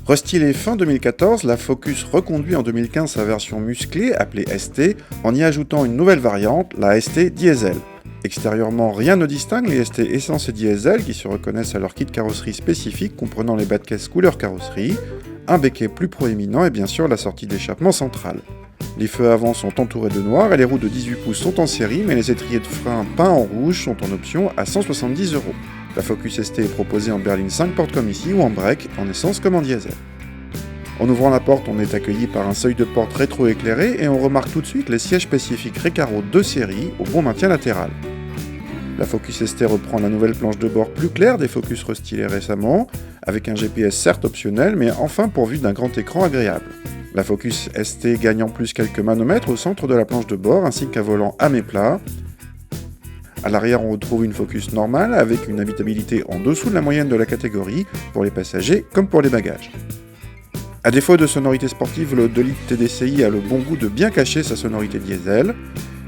Restylée fin 2014, la Focus reconduit en 2015 sa version musclée, appelée ST, en y ajoutant une nouvelle variante, la ST Diesel. Extérieurement, rien ne distingue les ST Essence et Diesel qui se reconnaissent à leur kit carrosserie spécifique comprenant les bas de caisse couleur carrosserie, un becquet plus proéminent et bien sûr la sortie d'échappement centrale. Les feux avant sont entourés de noir et les roues de 18 pouces sont en série, mais les étriers de frein peints en rouge sont en option à 170 €. La Focus ST est proposée en berline 5 portes comme ici ou en break, en essence comme en diesel. En ouvrant la porte, on est accueilli par un seuil de porte rétro-éclairé et on remarque tout de suite les sièges spécifiques Recaro de série au bon maintien latéral. La Focus ST reprend la nouvelle planche de bord plus claire des Focus restylés récemment, avec un GPS certes optionnel, mais enfin pourvu d'un grand écran agréable. La Focus ST gagne en plus quelques manomètres au centre de la planche de bord, ainsi qu'un volant à méplat. À l'arrière, on retrouve une Focus normale, avec une habitabilité en dessous de la moyenne de la catégorie, pour les passagers comme pour les bagages. A défaut de sonorité sportive, le 2 litres TDCi a le bon goût de bien cacher sa sonorité diesel.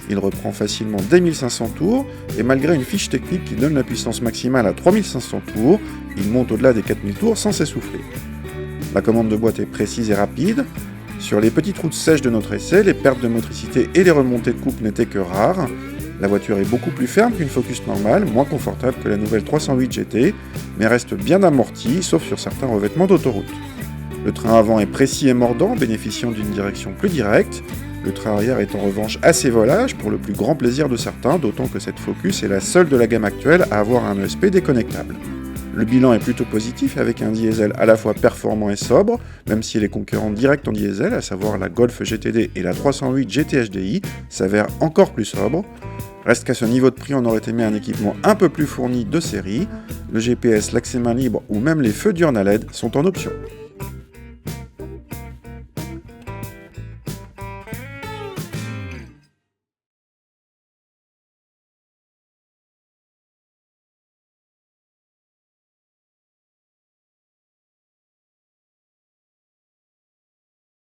Il reprend facilement dès 1500 tours, et malgré une fiche technique qui donne la puissance maximale à 3500 tours, il monte au-delà des 4000 tours sans s'essouffler. La commande de boîte est précise et rapide. Sur les petites routes sèches de notre essai, les pertes de motricité et les remontées de coupe n'étaient que rares. La voiture est beaucoup plus ferme qu'une Focus normale, moins confortable que la nouvelle 308 GT, mais reste bien amortie, sauf sur certains revêtements d'autoroute. Le train avant est précis et mordant, bénéficiant d'une direction plus directe. Le train arrière est en revanche assez volage, pour le plus grand plaisir de certains, d'autant que cette Focus est la seule de la gamme actuelle à avoir un ESP déconnectable. Le bilan est plutôt positif, avec un diesel à la fois performant et sobre, même si les concurrents directs en diesel, à savoir la Golf GTD et la 308 GT HDI, s'avèrent encore plus sobres. Reste qu'à ce niveau de prix, on aurait aimé un équipement un peu plus fourni de série. Le GPS, l'accès main libre ou même les feux diurnes à LED sont en option.